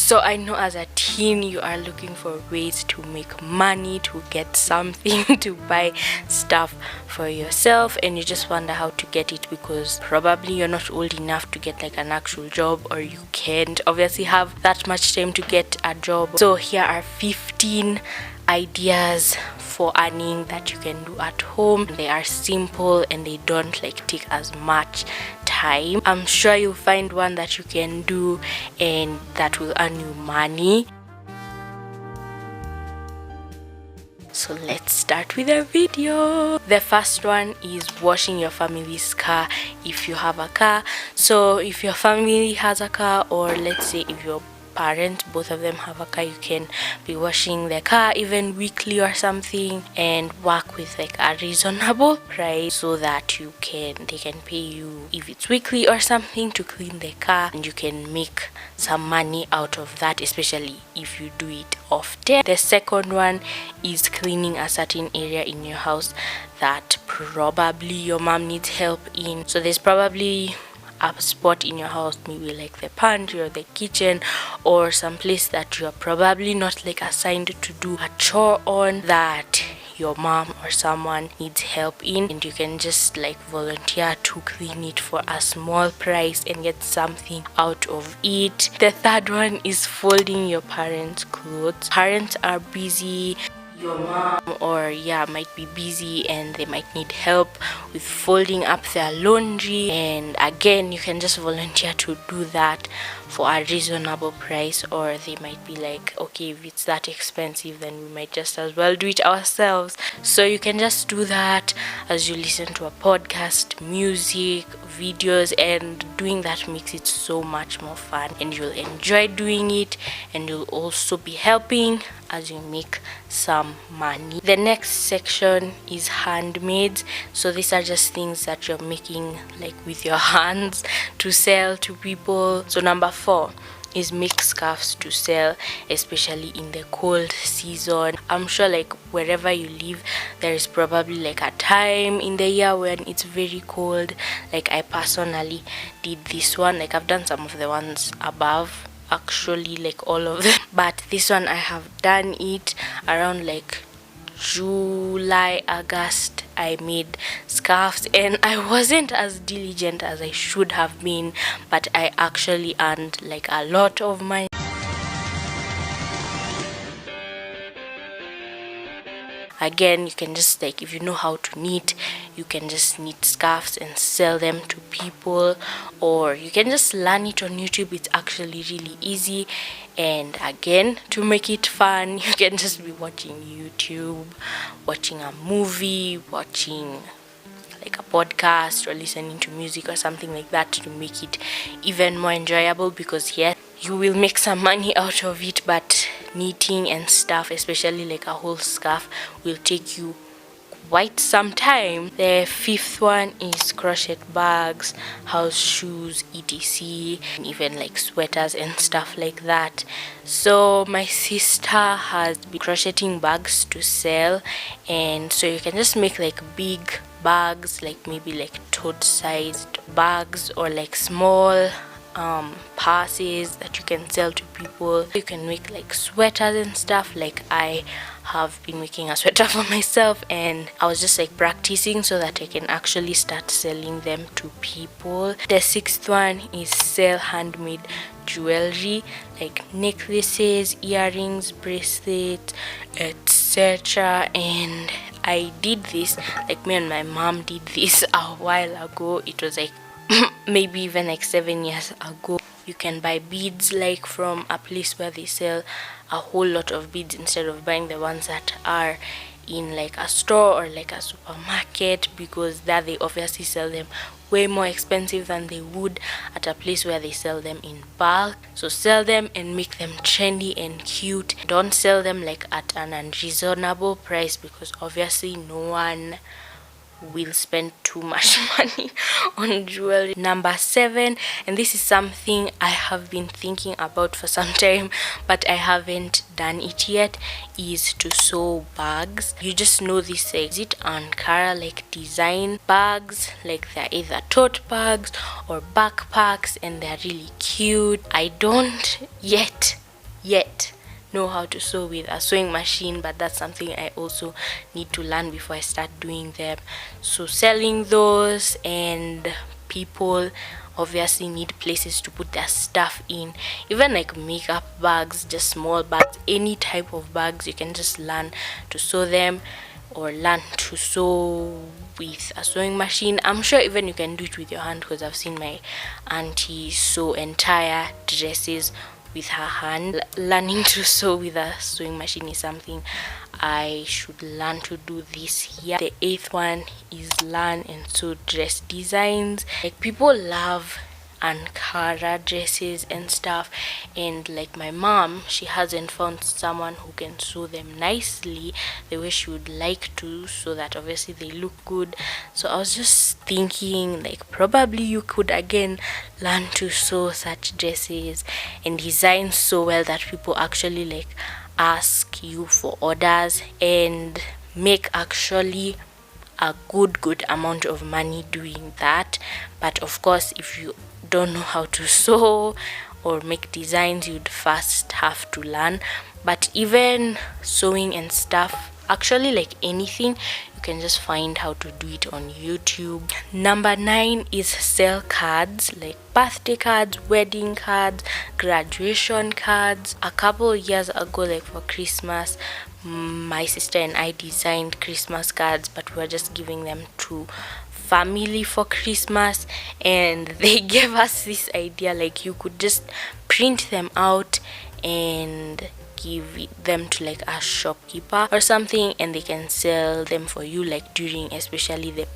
So I know as a teen you are looking for ways to make money, to get something, to buy stuff for yourself, and you just wonder how to get it because probably you're not old enough to get like an actual job, or you can't obviously have that much time to get a job. So here are 15 ideas for earning that you can do at home. They are simple and they don't like take as much time. I'm sure you'll find one that you can do and that will earn you money. So let's start with the video. The first one is washing your family's car if you have a car. So if your family has a car, or let's say if your parents, both of them have a car, you can be washing their car even weekly or something, and work with like a reasonable price so that they can pay you if it's weekly or something to clean the car, and you can make some money out of that, especially if you do it often. The second one is cleaning a certain area in your house that probably your mom needs help in. So there's probably a spot in your house, maybe like the pantry or the kitchen, or some place that you're probably not like assigned to do a chore on, that your mom or someone needs help in, and you can just like volunteer to clean it for a small price and get something out of it. The third one is folding your parents' clothes. Parents are busy, your mom might be busy and they might need help with folding up their laundry, and again you can just volunteer to do that for a reasonable price, or they might be like, okay, if it's that expensive then we might just as well do it ourselves. So you can just do that as you listen to a podcast, music, videos, and doing that makes it so much more fun, and you'll enjoy doing it, and you'll also be helping as you make some money. The next section is handmade. So these are just things that you're making like with your hands to sell to people. So number 4 is make scarves to sell, especially in the cold season. I'm sure like wherever you live there is probably like a time in the year when it's very cold. Like I personally did this one, like I've done some of the ones above, actually like all of them, but this one I have done it around like July, August. I made scarves and I wasn't as diligent as I should have been, but I actually earned like a lot of money. Again, you can just like, if you know how to knit, you can just knit scarves and sell them to people, or you can just learn it on YouTube. It's actually really easy. And again, to make it fun, you can just be watching YouTube, watching a movie, watching like a podcast, or listening to music or something like that to make it even more enjoyable, because you will make some money out of it, but knitting and stuff, especially like a whole scarf, will take you quite some time. The 5th one is crochet bags, house shoes, etc., and even like sweaters and stuff like that. So my sister has been crocheting bags to sell, and so you can just make like big bags, like maybe like tote sized bags, or like small purses that you can sell to people. You can make like sweaters and stuff. Like I have been making a sweater for myself, and I was just like practicing so that I can actually start selling them to people. The 6th one is sell handmade jewelry, like necklaces, earrings, bracelets, etc. And I did this, like me and my mom did this a while ago. It was like maybe even like 7 years ago. You can buy beads like from a place where they sell a whole lot of beads, instead of buying the ones that are in like a store or like a supermarket, because there they obviously sell them way more expensive than they would at a place where they sell them in bulk. So sell them and make them trendy and cute. Don't sell them like at an unreasonable price, because obviously no one will spend too much money on jewelry. Number 7, and this is something I have been thinking about for some time, but I haven't done it yet, is to sew bags. You just know this, is it Ankara like design bags, like they're either tote bags or backpacks, and they're really cute. I don't yet yet know how to sew with a sewing machine, but that's something I also need to learn before I start doing them. So selling those, and people obviously need places to put their stuff in, even like makeup bags, just small bags, any type of bags. You can just learn to sew them or learn to sew with a sewing machine. I'm sure even you can do it with your hand, because I've seen my auntie sew entire dresses with her hand. Learning to sew with a sewing machine is something I should learn to do this year. The 8th one is learn and sew dress designs. Like, people love Ankara dresses and stuff, and like my mom, she hasn't found someone who can sew them nicely the way she would like to, so that obviously they look good. So I was just thinking, like, probably you could again learn to sew such dresses and design so well that people actually like ask you for orders, and make actually a good amount of money doing that. But of course, if you don't know how to sew or make designs, you'd first have to learn. But even sewing and stuff, actually like anything, you can just find how to do it on YouTube. Number 9 is sell cards, like birthday cards, wedding cards, graduation cards. A couple years ago, like for Christmas, my sister and I designed Christmas cards, but we were just giving them to family for Christmas, and they gave us this idea, like you could just print them out and give them to like a shopkeeper or something, and they can sell them for you, like during especially the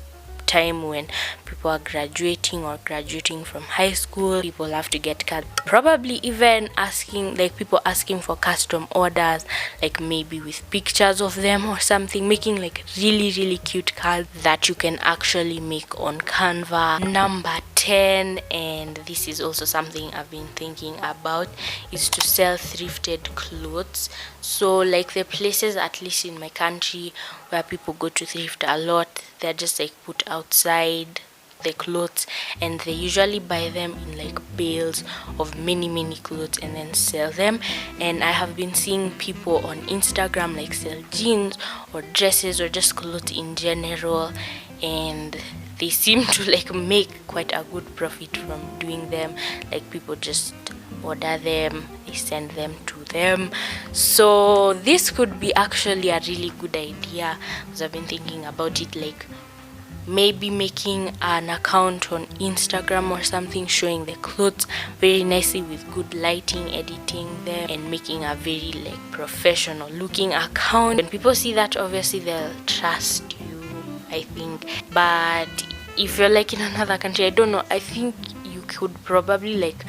time when people are graduating or graduating from high school. People have to get cards, probably even asking, like people asking for custom orders, like maybe with pictures of them or something, making like really cute cards that you can actually make on Canva. Number 10, and this is also something I've been thinking about, is to sell thrifted clothes. So like the places, at least in my country, where people go to thrift a lot, they're just like put outside the clothes, and they usually buy them in like bales of many clothes and then sell them. And I have been seeing people on Instagram like sell jeans or dresses or just clothes in general, and they seem to like make quite a good profit from doing them. Like people just order them, they send them to them. So this could be actually a really good idea, because I've been thinking about it, like maybe making an account on Instagram or something, showing the clothes very nicely with good lighting, editing them, and making a very like professional looking account. When people see that, obviously they'll trust you, I think. But if you're like in another country, I don't know, I think you could probably like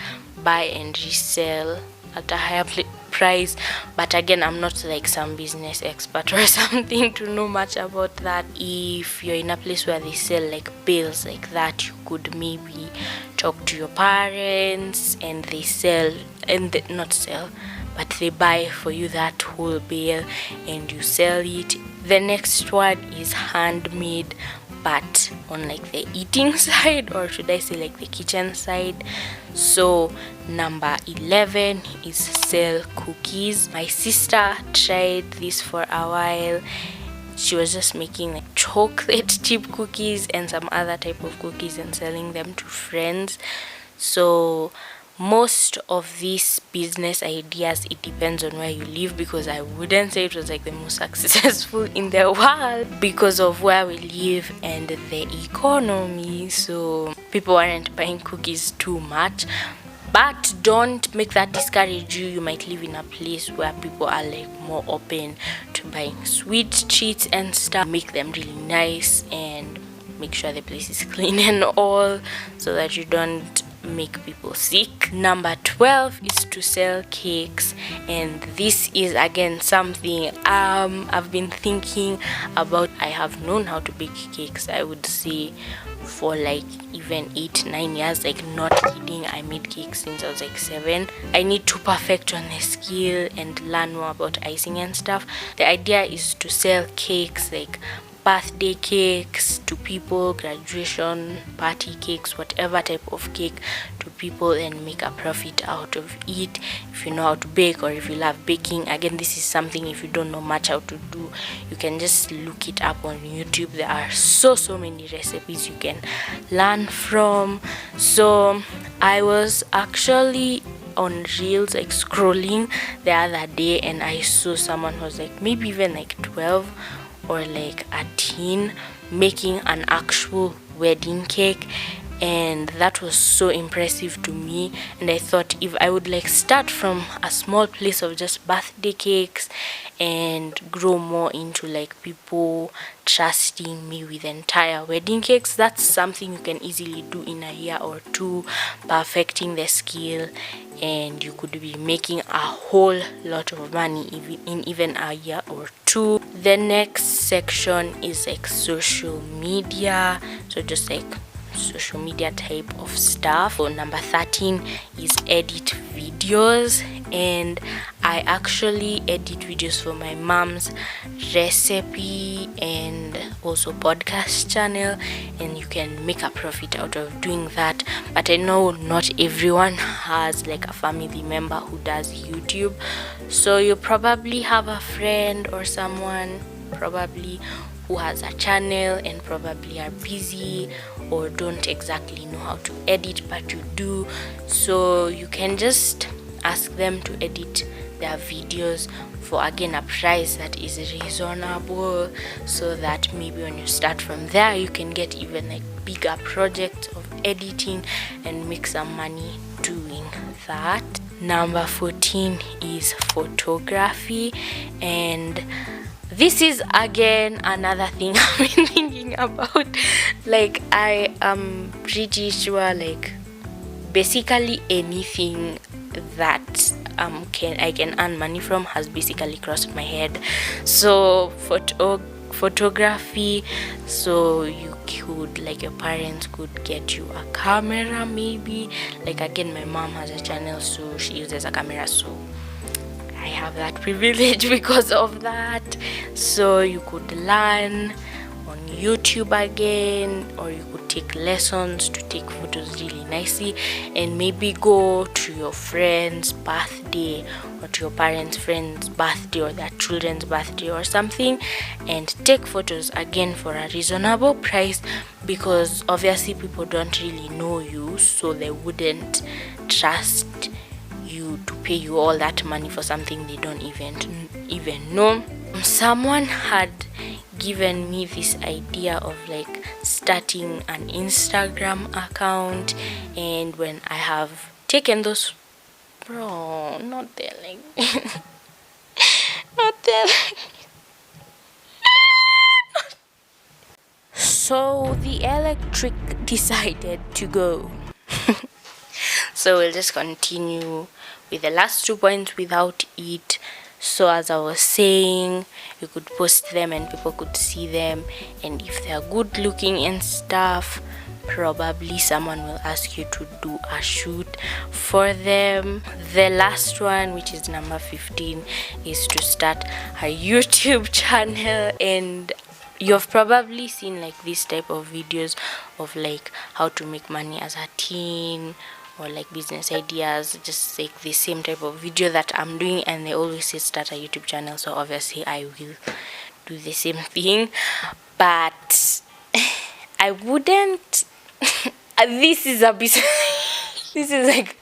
buy and resell at a higher price. But again, I'm not like some business expert or something to know much about that. If you're in a place where they sell like bales like that, you could maybe talk to your parents, and they sell, and they, not sell, but they buy for you that whole bale and you sell it. The next one is handmade, but on like the eating side, or should I say like the kitchen side. So number 11 is sell cookies. My sister tried this for a while. She was just making like chocolate chip cookies and some other type of cookies and selling them to friends. So most of these business ideas, it depends on where you live, because I wouldn't say it was like the most successful in the world because of where we live and the economy. So people aren't buying cookies too much. But don't make that discourage you. You might live in a place where people are like more open to buying sweet treats and stuff. Make them really nice and make sure the place is clean and all, so that you don't make people sick. Number 12 is to sell cakes, and this is again something I've been thinking about. I have known how to bake cakes, I would say, for like even 8-9 years, like not kidding. I made cakes since I was like 7. I need to perfect on the skill and learn more about icing and stuff. The idea is to sell cakes, like birthday cakes to people, graduation party cakes, whatever type of cake to people, and make a profit out of it. If you know how to bake, or if you love baking, again, this is something, if you don't know much how to do, you can just look it up on YouTube. There are so many recipes you can learn from. So I was actually on reels, like scrolling the other day, and I saw someone who was like maybe even like 12 or like a teen making an actual wedding cake, and that was so impressive to me. And I thought, if I would like start from a small place of just birthday cakes and grow more into like people trusting me with entire wedding cakes, that's something you can easily do in a year or two, perfecting the skill, and you could be making a whole lot of money even a year or two. The next section is like social media, so just like social media type of stuff. So number 13 is edit videos, and I actually edit videos for my mom's recipe and also podcast channel, and you can make a profit out of doing that. But I know not everyone has like a family member who does YouTube, so you probably have a friend or someone probably who has a channel and probably are busy or don't exactly know how to edit, but you do. So you can just ask them to edit their videos for, again, a price that is reasonable, so that maybe when you start from there, you can get even like bigger projects of editing and make some money doing that. Number 14 is photography, and this is again another thing I've been thinking about. Like, I am pretty sure like basically anything that I can earn money from has basically crossed my head. So photography, so you could, like, your parents could get you a camera maybe. Like, again, my mom has a channel, so she uses a camera, so I have that privilege because of that. So you could learn on YouTube again, or you could take lessons to take photos really nicely, and maybe go to your friend's birthday or to your parents' friend's birthday or their children's birthday or something, and take photos again for a reasonable price, because obviously people don't really know you, so they wouldn't trust you to pay you all that money for something they don't even know. Someone had given me this idea of like starting an Instagram account, and when I have taken those, bro, not telling not telling so the electric decided to go. So we'll just continue with the last 2 points without it. So as I was saying, you could post them and people could see them, and if they're good looking and stuff, probably someone will ask you to do a shoot for them. The last one, which is number 15, is to start a YouTube channel. And you've probably seen like this type of videos of like how to make money as a teen, or like business ideas, just like the same type of video that I'm doing, and they always say start a YouTube channel, so obviously I will do the same thing. But I wouldn't this is a business this is like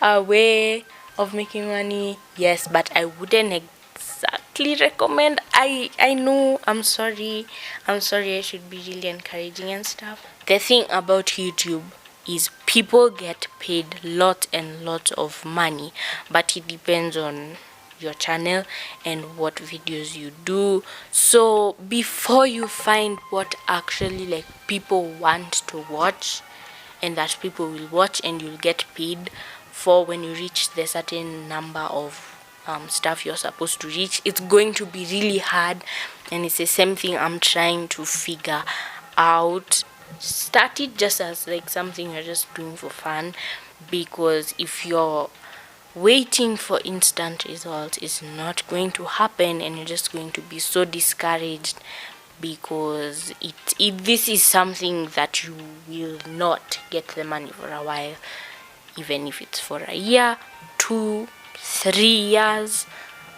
a way of making money, yes, but I wouldn't exactly recommend. I know, I'm sorry, I should be really encouraging and stuff. The thing about YouTube is people get paid lots and lots of money, but it depends on your channel and what videos you do. So before you find what actually like people want to watch and that people will watch and you'll get paid for, when you reach the certain number of stuff you're supposed to reach, it's going to be really hard. And it's the same thing I'm trying to figure out. Start it just as like something you're just doing for fun, because if you're waiting for instant results, it's not going to happen, and you're just going to be so discouraged because this is something that you will not get the money for a while, even if it's for a year, 2, 3 years.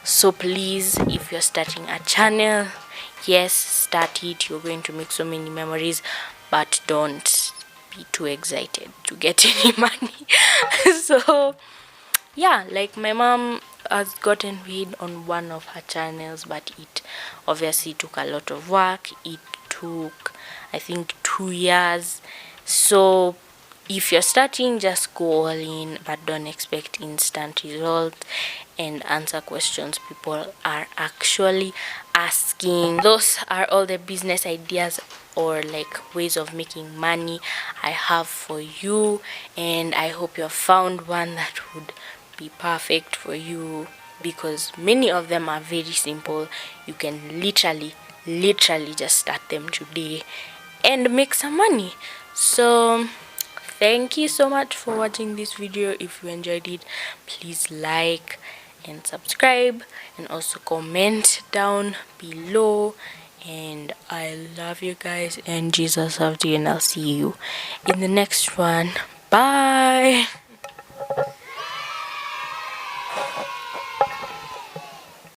So please, if you're starting a channel, yes, start it. You're going to make so many memories, but don't be too excited to get any money. So yeah, like my mom has gotten paid on one of her channels, but it obviously took a lot of work. It took, I think, 2 years. So if you're starting, just go all in, but don't expect instant results, and answer questions people are actually asking. Those are all the business ideas or like ways of making money I have for you, and I hope you have found one that would be perfect for you, because many of them are very simple. You can literally just start them today and make some money. So thank you so much for watching this video. If you enjoyed it, please like and subscribe, and also comment down below. And I love you guys, and Jesus loves you, and I'll see you in the next one. Bye.